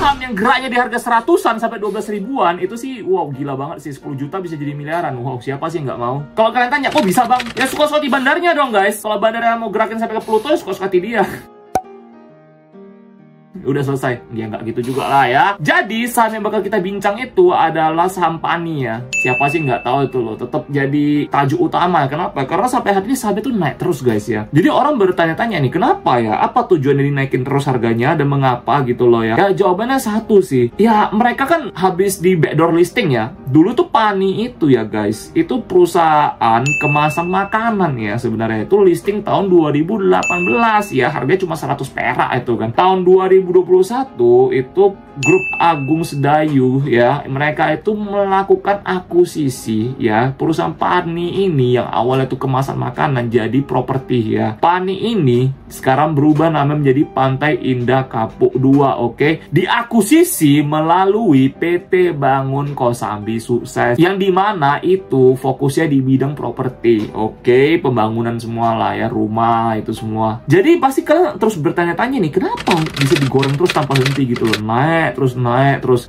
saham yang geraknya di harga 100-an sampai 12 ribuan itu sih wow gila banget sih. 10 juta bisa jadi miliaran. Wow, siapa sih nggak mau? Kalau kalian tanya kok bisa bang? Ya suka-suka di bandarnya dong guys. Kalau bandarnya mau gerakin sampai ke Pluto ya suka-suka dia. Udah selesai. Ya nggak gitu juga lah ya. Jadi saham yang bakal kita bincang itu adalah saham PANI ya. Siapa sih nggak tahu itu loh. Tetap jadi tajuk utama. Kenapa? Karena sampai hari ini saham itu naik terus guys ya. Jadi orang bertanya-tanya nih, kenapa ya? Apa tujuannya dinaikin terus harganya dan mengapa gitu loh ya? Ya jawabannya satu sih. Ya mereka kan habis di backdoor listing ya. Dulu tuh PANI itu ya guys, itu perusahaan kemasan makanan ya sebenarnya. Itu listing tahun 2018 ya. Harganya cuma 100 perak itu kan. Tahun 2021 itu grup Agung Sedayu ya, mereka itu melakukan akuisisi ya perusahaan PANI ini yang awalnya itu kemasan makanan jadi properti ya. PANI ini sekarang berubah nama menjadi Pantai Indah Kapuk 2, oke. Diakuisisi melalui PT Bangun Kosambi Sukses yang dimana itu fokusnya di bidang properti, oke, pembangunan semua lah ya, rumah itu semua. Jadi pasti kalian terus bertanya-tanya nih, kenapa bisa digoreng terus tanpa henti gitu loh, naik terus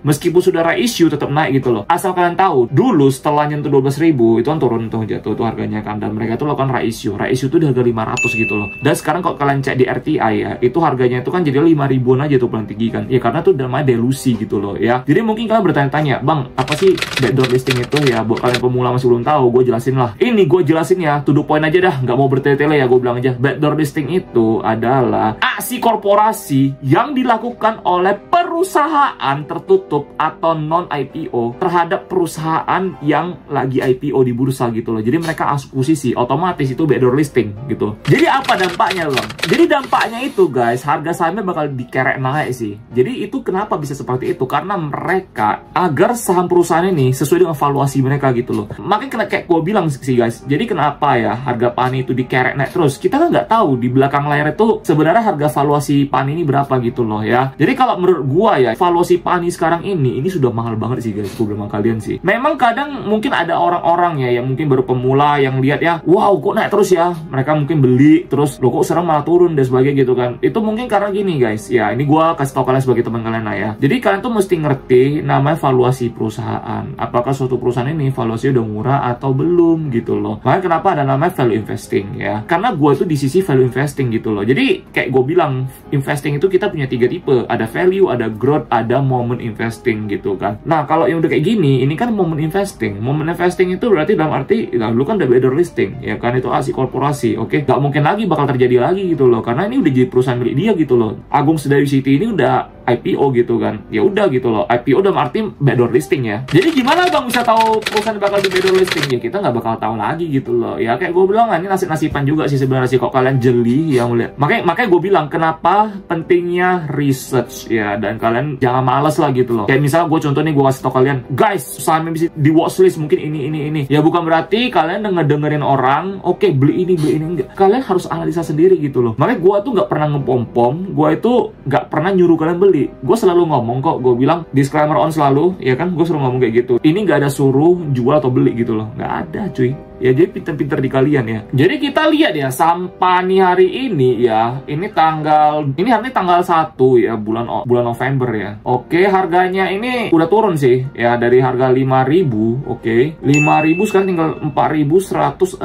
meskipun sudah reissue tetap naik gitu loh. Asal kalian tahu dulu setelah nyentuh 12.000 itu kan turun tuh, jatuh tuh harganya kan, dan mereka tuh lakukan reissue tuh di harga 500 gitu loh. Dan sekarang kalau kalian cek di RTI ya, itu harganya itu kan jadi 5.000-an aja tuh paling tinggi kan ya, karena tuh namanya delusi gitu loh ya. Jadi mungkin kalian bertanya-tanya, bang apa sih backdoor listing itu ya? Buat kalian pemula masih belum tahu, gue jelasin lah. Ini gue jelasin ya, to the point aja dah, nggak mau bertele-tele ya, gue bilang aja. Backdoor listing itu adalah aksi korporasi yang dilakukan oleh perusahaan tertutup atau non-IPO terhadap perusahaan yang lagi IPO di bursa gitu loh. Jadi mereka akuisisi, otomatis itu backdoor listing gitu. Jadi apa dampaknya bang? Jadi dampaknya itu guys, harga sahamnya bakal dikerek naik sih. Jadi itu kenapa bisa seperti itu? Karena mereka agar saham perusahaan ini sesuai dengan valuasi mereka gitu loh. Makanya kayak gue bilang sih guys, jadi kenapa ya harga PANI itu dikerek naik terus? Kita kan nggak tahu di belakang layar itu sebenarnya harga valuasi PANI ini berapa gitu loh ya. Jadi kalau menurut gua ya, valuasi PANI sekarang ini sudah mahal banget sih guys, gue bilang kalian sih. Memang kadang mungkin ada orang-orang ya yang mungkin baru pemula yang lihat ya, wow kok naik terus ya, mereka mungkin beli terus loh kok sekarang malah turun dan sebagainya gitu kan. Itu mungkin karena gini guys ya, ini gua kasih tau kalian sebagai teman kalian lah ya. Jadi kalian tuh mesti ngerti namanya valuasi perusahaan, apakah suatu perusahaan ini valuasinya udah murah atau belum gitu loh. Makanya kenapa ada namanya value investing ya, karena gua tuh di sisi value investing gitu loh. Jadi kayak gue bilang, investing itu kita punya 3 tipe, ada value, ada growth, ada moment investing gitu kan. Nah kalau yang udah kayak gini, ini kan moment investing. Moment investing itu berarti dalam arti nah, dulu kan udah backdoor listing ya kan, itu aksi korporasi, oke. Gak mungkin lagi bakal terjadi lagi gitu loh, karena ini udah jadi perusahaan milik dia gitu loh. Agung Sedayu City ini udah IPO gitu kan, ya udah gitu loh. IPO dalam arti backdoor listing ya. Jadi gimana bang bisa tahu perusahaan bakal di backdoor listing? Ya kita nggak bakal tahu lagi gitu loh ya. Kayak gue bilang ini nasib-nasiban juga sih sebenarnya sih kok kalian jeli ya melihat. Makanya gue bilang kenapa pentingnya research ya, dan kalian jangan males lah gitu loh. Kayak misalnya gue contoh nih, gue kasih tau kalian, guys saham yang bisa di watchlist mungkin ini ya, bukan berarti kalian dengerin orang oke beli ini enggak. Kalian harus analisa sendiri gitu loh. Makanya gue tuh nggak pernah ngepom-pom, gue itu nggak pernah nyuruh kalian beli. Gue selalu ngomong kok, gue bilang disclaimer on selalu ya kan, gue selalu ngomong kayak gitu. Ini nggak ada suruh jual atau beli gitu loh, nggak ada cuy ya. Jadi pinter-pinter di kalian ya. Jadi kita lihat ya saham PANI hari ini ya, ini hari ini tanggal 1 ya, bulan November ya. Oke, harganya ini udah turun sih ya, dari harga 5.000, oke, 5.000 sekarang tinggal 4.160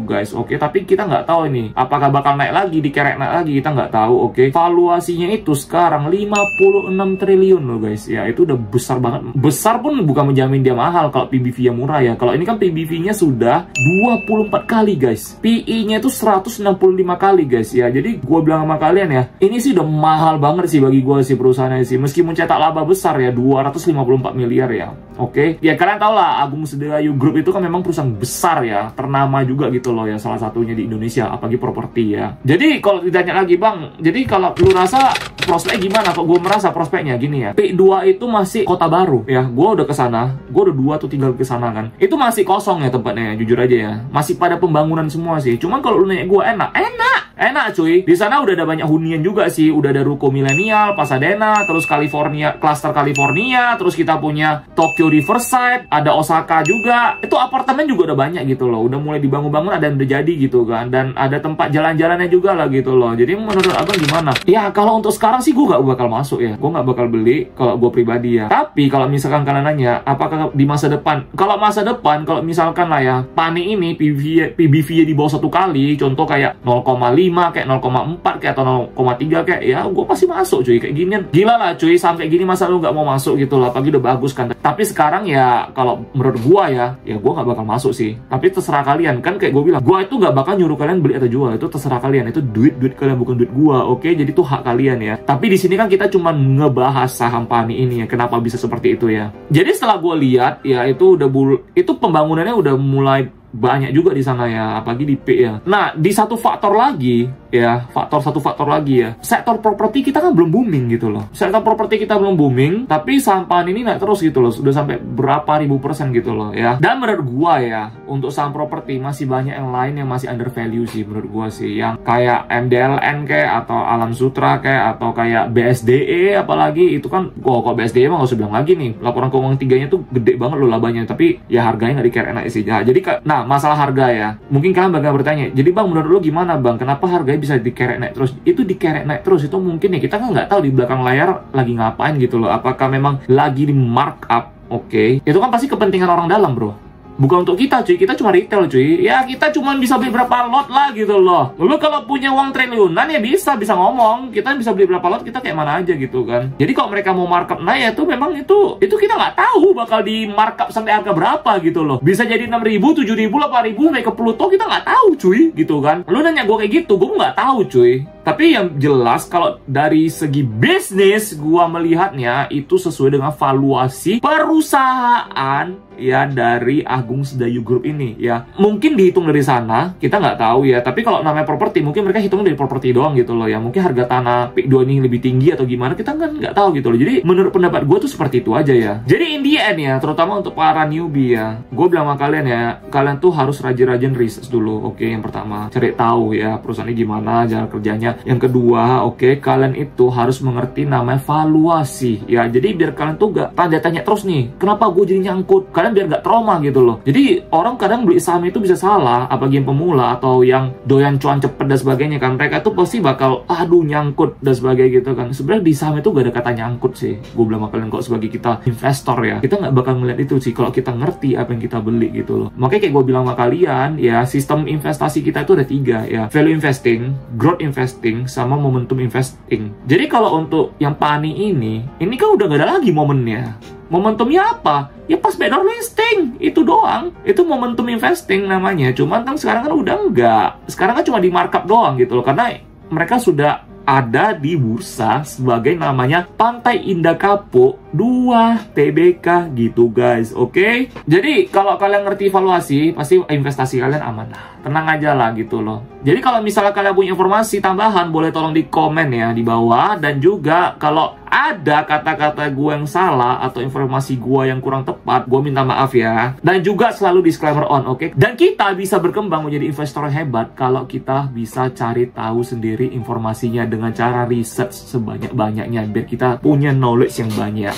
guys. Oke, tapi kita nggak tahu ini apakah bakal naik lagi, dikerek naik lagi, kita nggak tahu. Oke, valuasinya itu sekarang 56 triliun loh guys ya, itu udah besar banget. Besar pun bukan menjamin dia mahal kalau PBV-nya murah ya. Kalau ini kan PBV-nya sudah 24 kali guys, PE-nya itu 165 kali guys ya. Jadi gue bilang sama kalian ya, ini sih udah mahal banget sih bagi gue sih perusahaannya sih, meskipun cetak laba besar ya 254 miliar ya. Oke, ya kalian tau lah Agung Sedayu Group itu kan memang perusahaan besar ya, ternama juga gitu loh ya, salah satunya di Indonesia, apalagi properti ya. Jadi kalau ditanya lagi bang, jadi kalau lu rasa prospeknya gimana? Kok gue merasa prospeknya gini ya, P2 itu masih kota baru ya, gue udah kesana, gue udah 2 atau 3 kesana kan, itu masih kosong ya tempatnya ya, jujur aja ya, masih pada pembangunan semua sih. Cuman kalau lu nanya gue enak cuy. Di sana udah ada banyak hunian juga sih, udah ada Ruko Millennial, Pasadena, terus California, Cluster California, terus kita punya Tokyo Riverside, ada Osaka juga. Itu apartemen juga udah banyak gitu loh, udah mulai dibangun-bangun, ada yang udah jadi gitu kan, dan ada tempat jalan-jalannya juga lah gitu loh. Jadi menurut abang gimana? Ya kalau untuk sekarang sih gue gak bakal masuk ya, gue gak bakal beli kalau gue pribadi ya. Tapi kalau misalkan kalian nanya, apakah di masa depan? Kalau masa depan, kalau misalkan lah ya, PANI ini PBV di bawah 1 kali, contoh kayak 0,5 kayak 0,4 kayak atau 0,3 kayak, ya gue pasti masuk cuy. Kayak ginian gila lah cuy, sampai gini masa lu nggak mau masuk gitu lah, apalagi udah bagus kan. Tapi sekarang ya kalau menurut gue ya gue nggak bakal masuk sih. Tapi terserah kalian, kan kayak gue bilang, gue itu nggak bakal nyuruh kalian beli atau jual, itu terserah kalian, itu duit kalian bukan duit gue, oke? Jadi itu hak kalian ya. Tapi di sini kan kita cuma ngebahas saham PANI ini ya, kenapa bisa seperti itu ya. Jadi setelah gue lihat ya, itu udah itu pembangunannya udah mulai banyak juga di sana ya, apalagi di P ya. Nah, di satu faktor lagi ya, satu faktor lagi ya, sektor properti kita kan belum booming gitu loh. Sektor properti kita belum booming, tapi saham PANI ini naik terus gitu loh, sudah sampai berapa ribu % gitu loh ya. Dan menurut gua ya, untuk saham properti masih banyak yang lain yang masih under value sih menurut gua sih, yang kayak MDLN kayak, atau Alam Sutra kayak, atau kayak BSDE apalagi. Itu kan kok BSDE mah gak usah bilang lagi nih, laporan keuangan 3-nya tuh gede banget loh labanya, tapi ya harganya nggak di-care enak sih. Nah, jadi nah, masalah harga ya, mungkin kalian bakal bertanya, jadi bang menurut lo gimana bang, kenapa harganya bisa dikerek naik terus? Itu dikerek naik terus itu mungkin ya, kita kan nggak tahu di belakang layar lagi ngapain gitu loh, apakah memang lagi di markup. Oke, itu kan pasti kepentingan orang dalam bro, bukan untuk kita cuy, kita cuma retail cuy. Ya kita cuma bisa beli berapa lot lah gitu loh. Lu kalau punya uang triliunan ya bisa ngomong, kita bisa beli berapa lot, kita kayak mana aja gitu kan. Jadi kalau mereka mau markup naik ya itu memang itu kita nggak tahu bakal di markup sampai harga berapa gitu loh. Bisa jadi 6.000, 7.000, 8.000 naik ke Pluto, kita nggak tahu cuy gitu kan. Lu nanya gue kayak gitu, gue nggak tahu cuy. Tapi yang jelas kalau dari segi bisnis gua melihatnya itu sesuai dengan valuasi perusahaan ya dari Agung Sedayu Group ini ya. Mungkin dihitung dari sana, kita nggak tahu ya. Tapi kalau namanya properti, mungkin mereka hitung dari properti doang gitu loh ya. Mungkin harga tanah PIK2 ini lebih tinggi atau gimana, kita kan nggak tahu gitu loh. Jadi menurut pendapat gue tuh seperti itu aja ya. Jadi in the end ya, terutama untuk para newbie ya, gue bilang sama kalian ya, kalian tuh harus rajin-rajin research dulu. Oke, yang pertama cari tahu ya perusahaannya gimana, cara kerjanya. Yang kedua, oke, kalian itu harus mengerti namanya valuasi ya. Jadi biar kalian tuh gak tanya terus nih, kenapa gue jadi nyangkut, kalian biar gak trauma gitu loh. Jadi orang kadang beli saham itu bisa salah, apalagi yang pemula atau yang doyan cuan cepet dan sebagainya kan, mereka tuh pasti bakal aduh nyangkut dan sebagainya gitu kan. Sebenarnya di saham itu gak ada kata nyangkut sih, gue bilang sama kalian. Kok sebagai kita investor ya, kita nggak bakal ngeliat itu sih kalau kita ngerti apa yang kita beli gitu loh. Makanya kayak gue bilang sama kalian ya, sistem investasi kita itu ada 3 ya, value investing, growth investing, sama momentum investing. Jadi kalau untuk yang PANI ini kan udah gak ada lagi momennya. Momentumnya apa? Ya pas better listing, itu doang. Itu momentum investing namanya. Cuman kan sekarang kan udah enggak. Sekarang kan cuma di markup doang gitu loh. Karena mereka sudah ada di bursa sebagai namanya Pantai Indah Kapuk 2 TBK gitu guys, oke? Jadi kalau kalian ngerti valuasi, pasti investasi kalian aman lah, tenang aja lah gitu loh. Jadi kalau misalnya kalian punya informasi tambahan, boleh tolong di komen ya di bawah. Dan juga kalau ada kata-kata gue yang salah atau informasi gue yang kurang tepat, gue minta maaf ya. Dan juga selalu disclaimer on, oke? Dan kita bisa berkembang menjadi investor yang hebat kalau kita bisa cari tahu sendiri informasinya dengan cara riset sebanyak-banyaknya, biar kita punya knowledge yang banyak.